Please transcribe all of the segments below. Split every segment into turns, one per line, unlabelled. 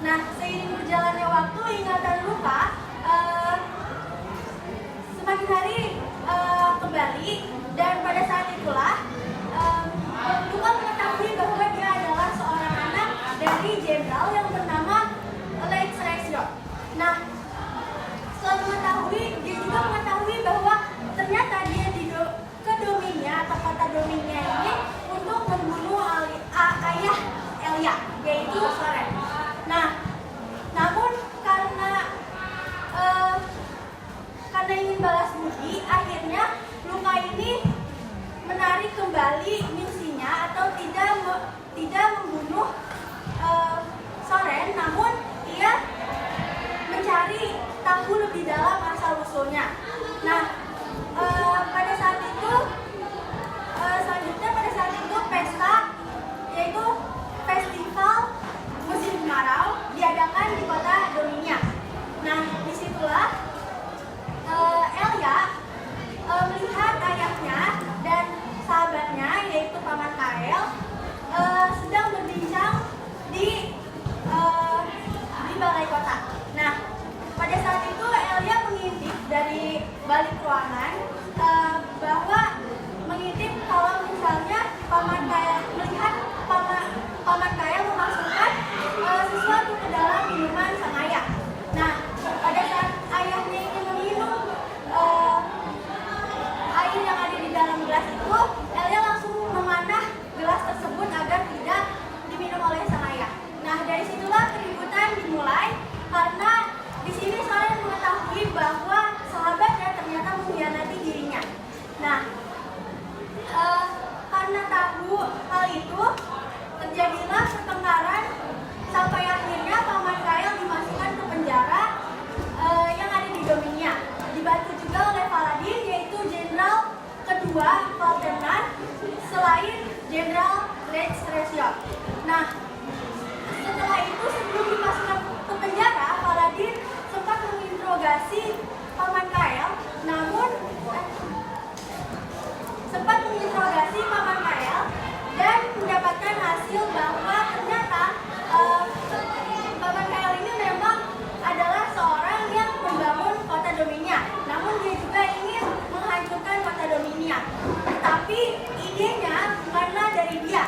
Nah, seiring berjalannya waktu, ingatan luka semakin hari kembali, dan pada saat itulah luka mengetahui bahwa dia adalah seorang anak dari jenderal yang bernama Lex Recio. Nah, setelah mengetahui, dia juga mengetahui bahwa ternyata dia ke dominnya atau kota dominnya ini untuk membunuh ayah Elia, yaitu Soren. Nah, namun karena ingin balas budi, akhirnya luka ini menarik kembali misinya atau tidak membunuh Soren, namun ia mencari tahu lebih dalam asal usulnya. Nah, pada saat itu pesta, yaitu festival musim kemarau, diadakan di kota Dominia. Nah, disitulah Elia melihat ayahnya dan sahabatnya, yaitu Paman Kael, sedang berbincang di balai kota. Nah, pada saat itu Elia mengintip dari balik ruangan bahwa mengintip kalau misalnya Paman Kael melihat Paman Kael memasukkan sesuatu ke dalam minuman sang ayah. Nah, pada saat ayahnya ingin meminum air yang ada di dalam gelas itu, Elia langsung memanah gelas tersebut agar tidak diminum oleh sang ayah. Nah, dari situlah keributan dimulai karena di sini Soren mengetahui bahwa sahabatnya ternyata mengkhianati dirinya. Nah, karena tahu hal itu, terjadilah pertengkaran sampai akhirnya Paman Kael dimasukkan ke penjara yang ada di Dominia, dibantu juga oleh Paladin, yaitu jenderal kedua Valtennan selain jenderal Lex Recio. Nah, setelah itu sebelum dimasukkan ke penjara, Paladin sempat menginterogasi Paman Kael, dan mendapatkan hasil bahwa ternyata Paman Kael ini memang adalah seorang yang membangun kota Dominia, namun dia juga ingin menghancurkan kota Dominia. Tapi idenya bukanlah dari dia,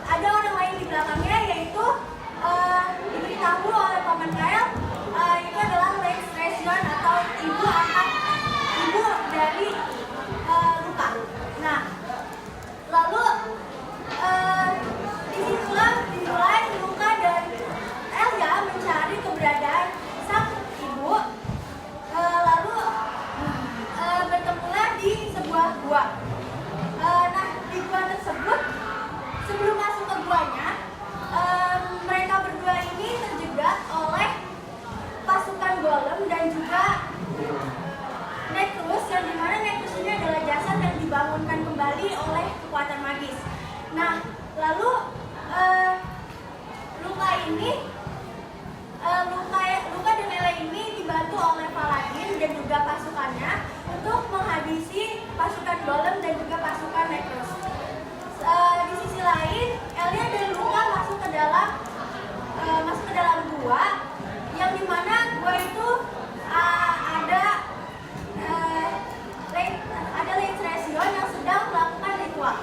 ada orang lain di belakangnya, yaitu diberitahu oleh Paman Kael, itu adalah Lex Recio atau ibu dari Luka. Nah, lalu disitulah dimulai Luka dan Elia mencari keberadaan sang ibu, lalu bertemulah di sebuah gua. Nah, di gua tersebut, sebelum masuk ke guanya, mereka berdua ini terjegat oleh pasukan Golem dan juga Necrus, yang dimana Necrus ini adalah jasad yang dibangunkan kembali oleh kekuatan magis. Nah, lalu Luka dan Elia ini dibantu oleh Paladin dan juga pasukannya untuk menghabisi pasukan Golem dan juga pasukan Necrus. Di sisi lain, Elia dan Luka masuk ke dalam gua, yang dimana gua itu ada Lex Recio yang sedang melakukan ritual.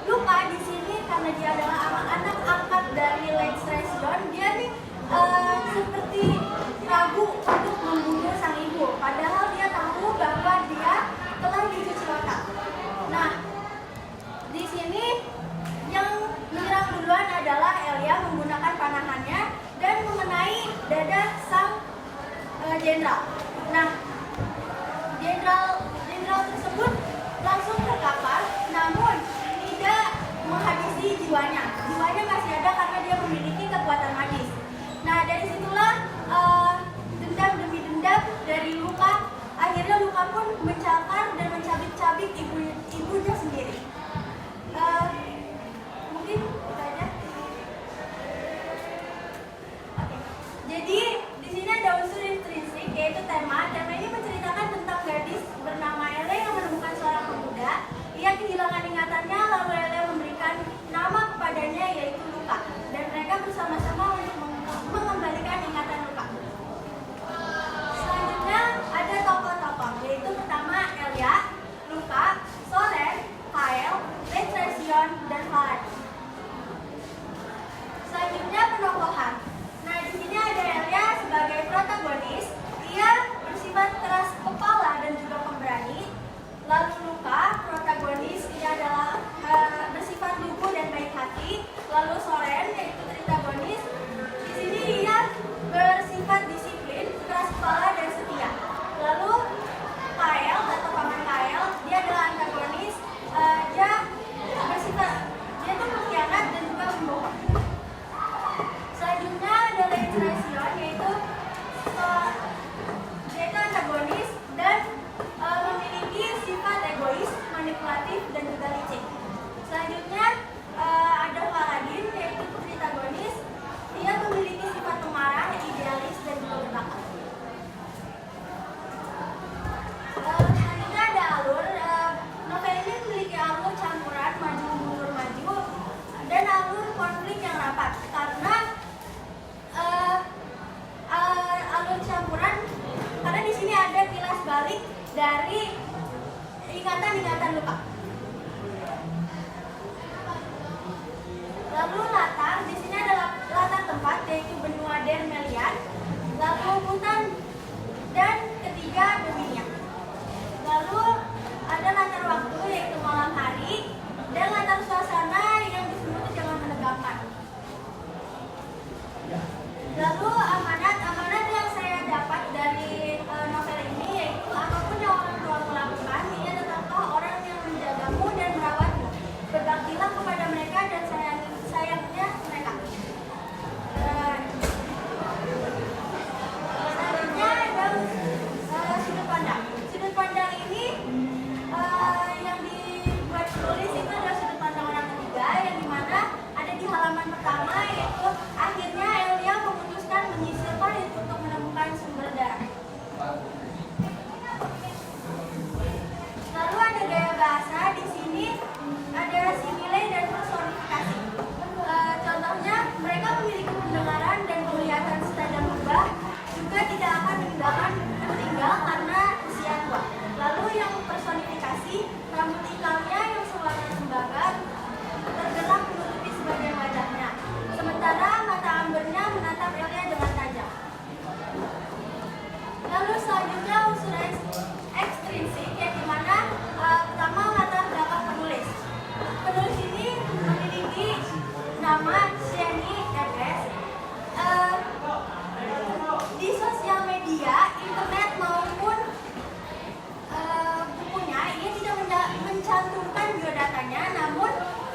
Luka di sini karena dia adalah anak angkat dari Lex Recio, dia nih seperti ragu untuk membunuh sang ibu, padahal dia tahu bahwa dia telah dicuci otak. Nah,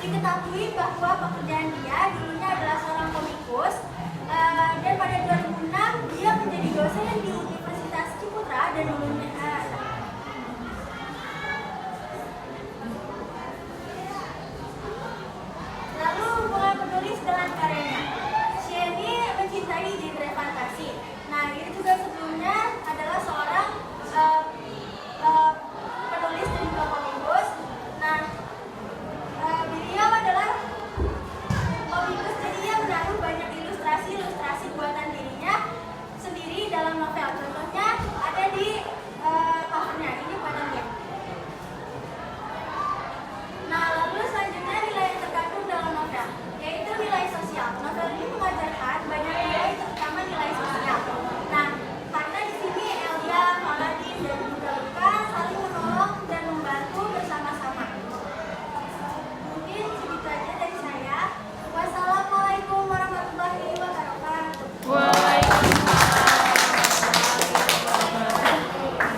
diketahui bahwa pekerjaan dia dulunya adalah seorang komikus, dan pada 2006 dia menjadi dosen di Universitas Ciputra dan dulunya lalu mulai menulis dengan karyanya.